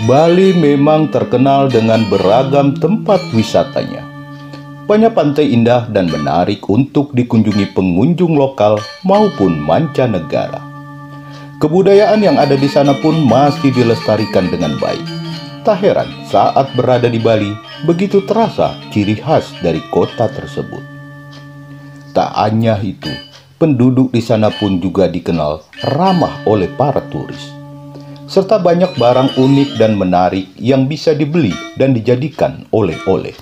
Bali memang terkenal dengan beragam tempat wisatanya. Banyak pantai indah dan menarik untuk dikunjungi pengunjung lokal maupun mancanegara. Kebudayaan yang ada di sana pun masih dilestarikan dengan baik. Tak heran saat berada di Bali, begitu terasa ciri khas dari kota tersebut. Tak hanya itu, penduduk di sana pun juga dikenal ramah oleh para turis, serta banyak barang unik dan menarik yang bisa dibeli dan dijadikan oleh-oleh.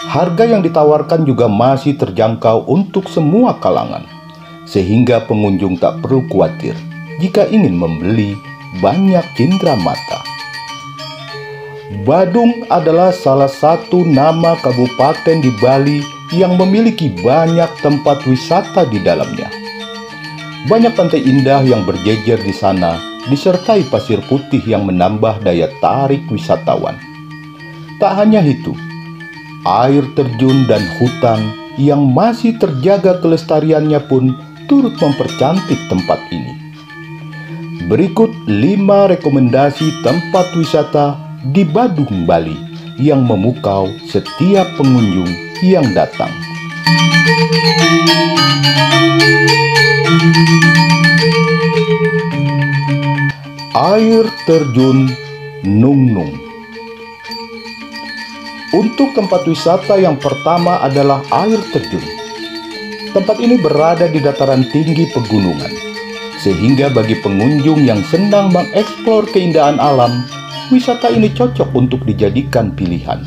Harga yang ditawarkan juga masih terjangkau untuk semua kalangan, sehingga pengunjung tak perlu khawatir jika ingin membeli banyak cindera mata. Badung adalah salah satu nama kabupaten di Bali yang memiliki banyak tempat wisata di dalamnya. Banyak pantai indah yang berjejer di sana, disertai pasir putih yang menambah daya tarik wisatawan. Tak hanya itu, air terjun dan hutan yang masih terjaga kelestariannya pun turut mempercantik tempat ini. Berikut 5 rekomendasi tempat wisata di Badung, Bali yang memukau setiap pengunjung yang datang. Air terjun Nung Nung. Untuk tempat wisata yang pertama adalah air terjun. Tempat ini berada di dataran tinggi pegunungan, sehingga bagi pengunjung yang senang mengeksplor keindahan alam, wisata ini cocok untuk dijadikan pilihan.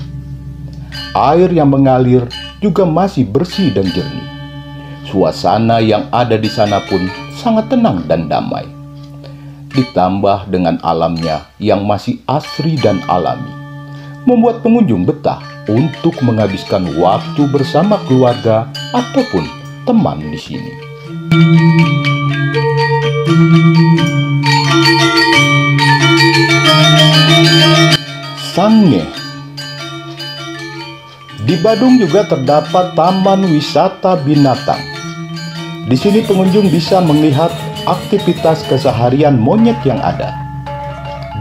Air yang mengalir juga masih bersih dan jernih. Suasana yang ada di sana pun sangat tenang dan damai. Ditambah dengan alamnya yang masih asri dan alami, membuat pengunjung betah untuk menghabiskan waktu bersama keluarga ataupun teman di sini. Sange. Di Badung juga terdapat Taman Wisata Binatang. Di sini pengunjung bisa melihat aktivitas keseharian monyet yang ada.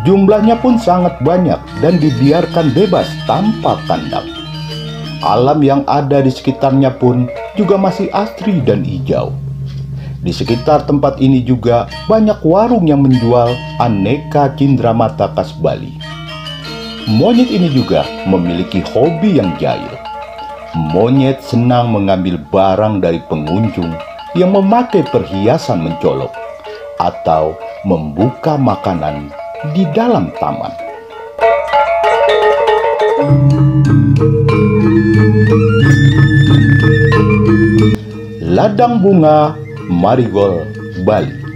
Jumlahnya pun sangat banyak dan dibiarkan bebas tanpa kandang. Alam yang ada di sekitarnya pun juga masih asri dan hijau. Di sekitar tempat ini juga banyak warung yang menjual aneka cindramata khas Bali. Monyet ini juga memiliki hobi yang jahil. Monyet senang mengambil barang dari pengunjung yang memakai perhiasan mencolok atau membuka makanan di dalam taman. Ladang Bunga Marigold, Bali.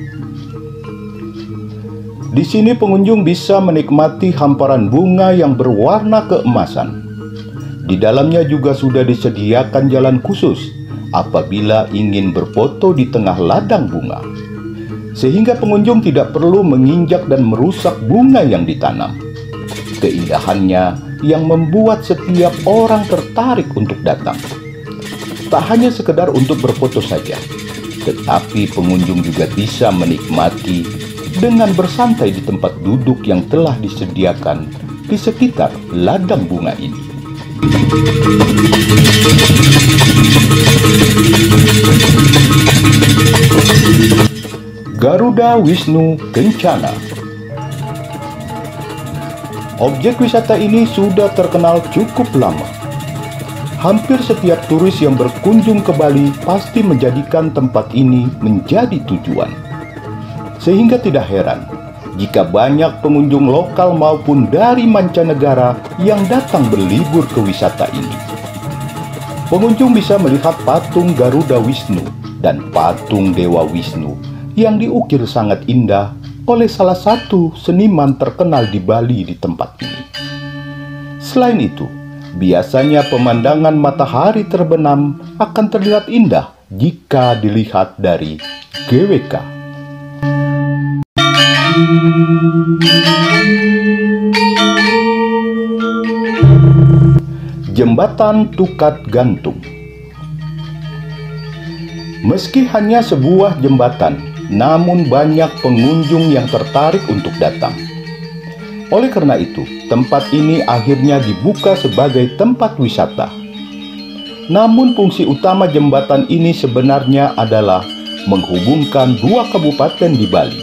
Di sini pengunjung bisa menikmati hamparan bunga yang berwarna keemasan. Di dalamnya juga sudah disediakan jalan khusus apabila ingin berfoto di tengah ladang bunga, sehingga pengunjung tidak perlu menginjak dan merusak bunga yang ditanam. Keindahannya yang membuat setiap orang tertarik untuk datang. Tak hanya sekedar untuk berfoto saja, tetapi pengunjung juga bisa menikmati dengan bersantai di tempat duduk yang telah disediakan di sekitar ladang bunga ini. Garuda Wisnu Kencana. Objek wisata ini sudah terkenal cukup lama. Hampir setiap turis yang berkunjung ke Bali pasti menjadikan tempat ini menjadi tujuan. Sehingga tidak heran jika banyak pengunjung lokal maupun dari mancanegara yang datang berlibur ke wisata ini. Pengunjung bisa melihat patung Garuda Wisnu dan patung Dewa Wisnu yang diukir sangat indah oleh salah satu seniman terkenal di Bali di tempat ini. Selain itu, biasanya pemandangan matahari terbenam akan terlihat indah jika dilihat dari GWK. Jembatan Tukat Gantung. Meski hanya sebuah jembatan, namun banyak pengunjung yang tertarik untuk datang. Oleh karena itu, tempat ini akhirnya dibuka sebagai tempat wisata. Namun fungsi utama jembatan ini sebenarnya adalah menghubungkan dua kabupaten di Bali.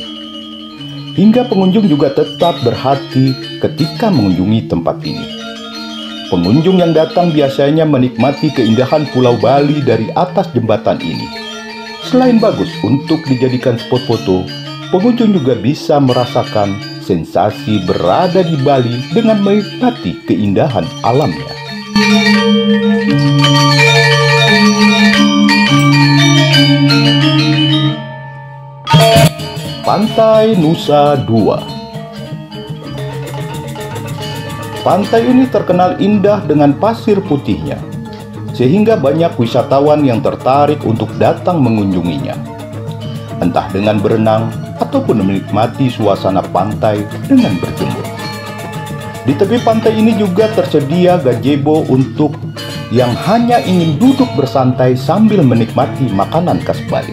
Hingga pengunjung juga tetap berhati ketika mengunjungi tempat ini. Pengunjung yang datang biasanya menikmati keindahan Pulau Bali dari atas jembatan ini. Selain bagus untuk dijadikan spot foto, pengunjung juga bisa merasakan sensasi berada di Bali dengan menikmati keindahan alamnya. Pantai Nusa Dua. Pantai ini terkenal indah dengan pasir putihnya, sehingga banyak wisatawan yang tertarik untuk datang mengunjunginya. Entah dengan berenang ataupun menikmati suasana pantai dengan berjemur. Di tepi pantai ini juga tersedia gazebo untuk yang hanya ingin duduk bersantai sambil menikmati makanan khas Bali.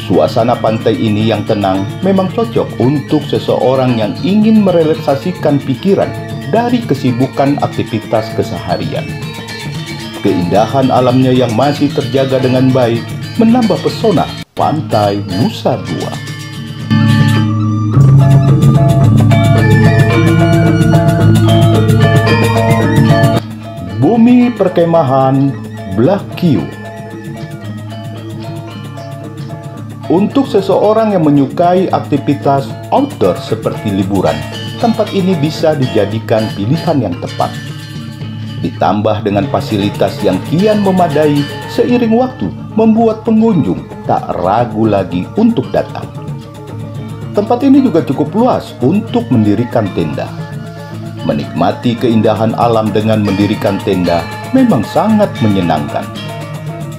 Suasana pantai ini yang tenang memang cocok untuk seseorang yang ingin merelaksasikan pikiran dari kesibukan aktivitas keseharian. Keindahan alamnya yang masih terjaga dengan baik menambah pesona Pantai Nusa Dua. Bumi perkemahan Black Q. Untuk seseorang yang menyukai aktivitas outdoor seperti liburan, tempat ini bisa dijadikan pilihan yang tepat. Ditambah dengan fasilitas yang kian memadai, seiring waktu membuat pengunjung tak ragu lagi untuk datang. Tempat ini juga cukup luas untuk mendirikan tenda. Menikmati keindahan alam dengan mendirikan tenda memang sangat menyenangkan.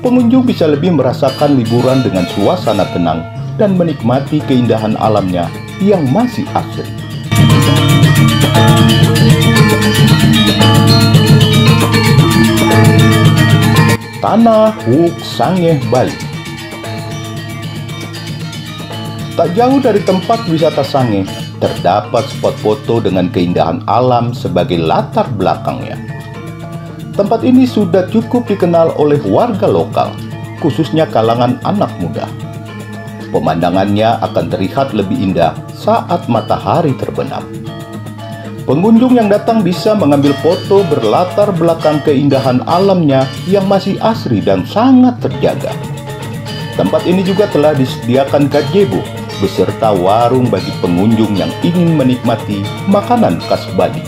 Pengunjung bisa lebih merasakan liburan dengan suasana tenang dan menikmati keindahan alamnya yang masih asri. Tanah Wuk Sangeh, Bali. Tak jauh dari tempat wisata Sangeh, terdapat spot foto dengan keindahan alam sebagai latar belakangnya. Tempat ini sudah cukup dikenal oleh warga lokal, khususnya kalangan anak muda. Pemandangannya akan terlihat lebih indah saat matahari terbenam. Pengunjung yang datang bisa mengambil foto berlatar belakang keindahan alamnya yang masih asri dan sangat terjaga. Tempat ini juga telah disediakan gazebo beserta warung bagi pengunjung yang ingin menikmati makanan khas Bali.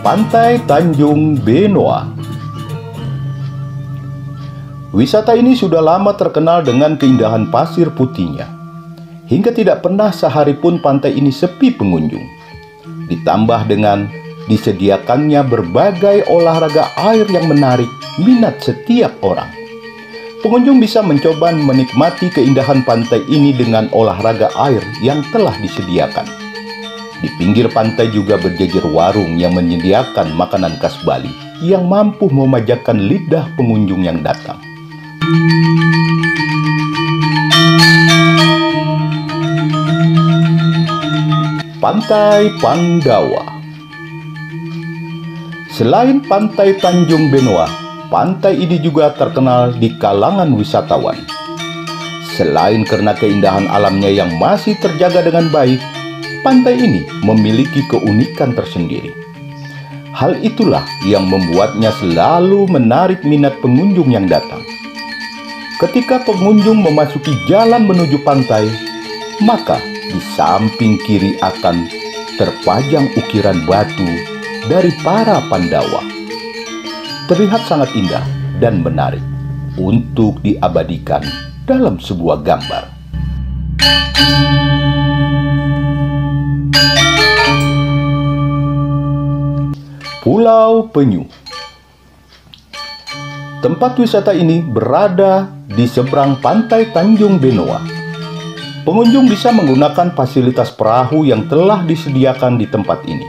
Pantai Tanjung Benoa. Wisata ini sudah lama terkenal dengan keindahan pasir putihnya, hingga tidak pernah sehari pun pantai ini sepi pengunjung. Ditambah dengan disediakannya berbagai olahraga air yang menarik minat setiap orang. Pengunjung bisa mencoba menikmati keindahan pantai ini dengan olahraga air yang telah disediakan. Di pinggir pantai juga berjejer warung yang menyediakan makanan khas Bali yang mampu memanjakan lidah pengunjung yang datang. Pantai Pandawa. Selain Pantai Tanjung Benoa, pantai ini juga terkenal di kalangan wisatawan. Selain karena keindahan alamnya yang masih terjaga dengan baik, pantai ini memiliki keunikan tersendiri. Hal itulah yang membuatnya selalu menarik minat pengunjung yang datang. Ketika pengunjung memasuki jalan menuju pantai, maka di samping kiri akan terpajang ukiran batu dari para Pandawa. Terlihat sangat indah dan menarik untuk diabadikan dalam sebuah gambar. Pulau Penyu. Tempat wisata ini berada di seberang Pantai Tanjung Benoa. Pengunjung bisa menggunakan fasilitas perahu yang telah disediakan di tempat ini.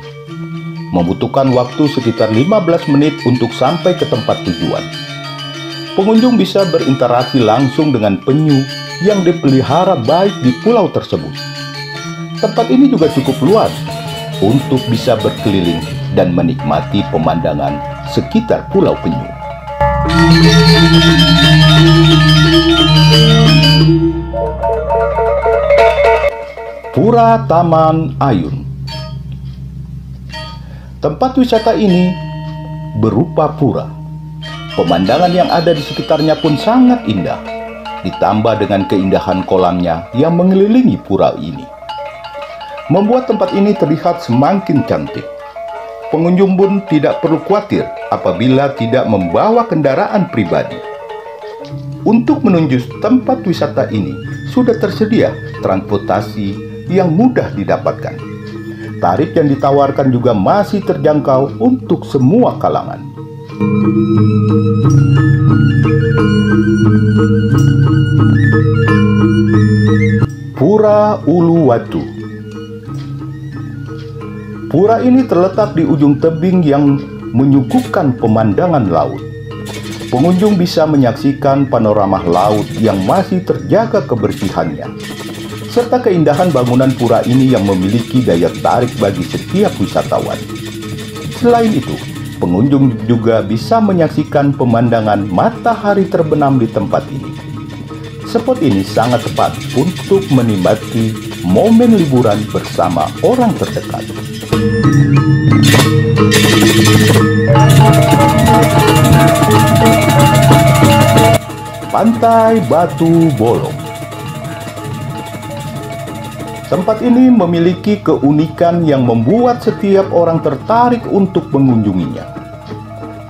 Membutuhkan waktu sekitar 15 menit untuk sampai ke tempat tujuan. Pengunjung bisa berinteraksi langsung dengan penyu yang dipelihara baik di pulau tersebut. Tempat ini juga cukup luas untuk bisa berkeliling dan menikmati pemandangan sekitar Pulau Penyu. Pura Taman Ayun. Tempat wisata ini berupa pura. Pemandangan yang ada di sekitarnya pun sangat indah, ditambah dengan keindahan kolamnya yang mengelilingi pura ini, membuat tempat ini terlihat semakin cantik. Pengunjung pun tidak perlu khawatir apabila tidak membawa kendaraan pribadi. Untuk menuju tempat wisata ini sudah tersedia transportasi yang mudah didapatkan. Tarif yang ditawarkan juga masih terjangkau untuk semua kalangan. Pura Uluwatu. Pura ini terletak di ujung tebing yang menyuguhkan pemandangan laut. Pengunjung bisa menyaksikan panorama laut yang masih terjaga kebersihannya, serta keindahan bangunan pura ini yang memiliki daya tarik bagi setiap wisatawan. Selain itu, pengunjung juga bisa menyaksikan pemandangan matahari terbenam di tempat ini. Spot ini sangat tepat untuk menikmati momen liburan bersama orang terdekat. Pantai Batu Bolong. Tempat ini memiliki keunikan yang membuat setiap orang tertarik untuk mengunjunginya.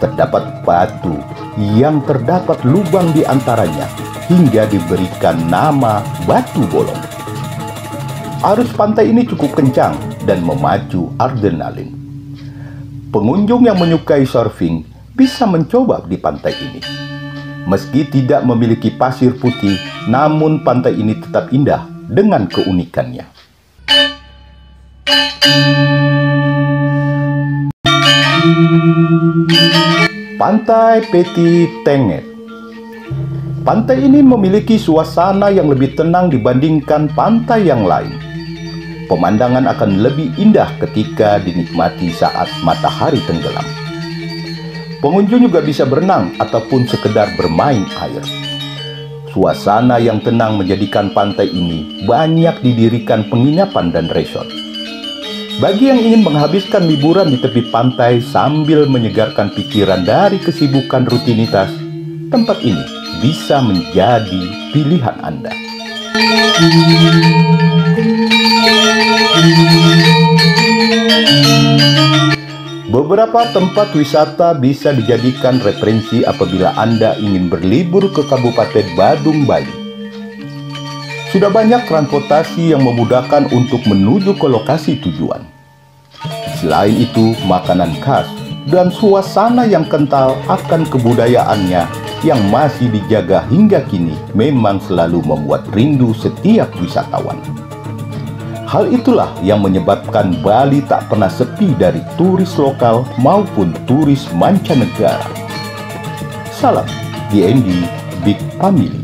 Terdapat batu yang terdapat lubang di antaranya hingga diberikan nama Batu Bolong. Arus pantai ini cukup kencang dan memacu adrenalin. Pengunjung yang menyukai surfing bisa mencoba di pantai ini. Meski tidak memiliki pasir putih, namun pantai ini tetap indah dengan keunikannya. Pantai Peti Tenget. Pantai ini memiliki suasana yang lebih tenang dibandingkan pantai yang lain. Pemandangan akan lebih indah ketika dinikmati saat matahari tenggelam. Pengunjung juga bisa berenang ataupun sekedar bermain air. Suasana yang tenang menjadikan pantai ini banyak didirikan penginapan dan resort. Bagi yang ingin menghabiskan liburan di tepi pantai sambil menyegarkan pikiran dari kesibukan rutinitas, tempat ini bisa menjadi pilihan Anda. Beberapa tempat wisata bisa dijadikan referensi apabila Anda ingin berlibur ke Kabupaten Badung, Bali. Sudah banyak transportasi yang memudahkan untuk menuju ke lokasi tujuan. Selain itu, makanan khas dan suasana yang kental akan kebudayaannya yang masih dijaga hingga kini memang selalu membuat rindu setiap wisatawan. Hal itulah yang menyebabkan Bali tak pernah sepi dari turis lokal maupun turis mancanegara. Salam DND Big Family.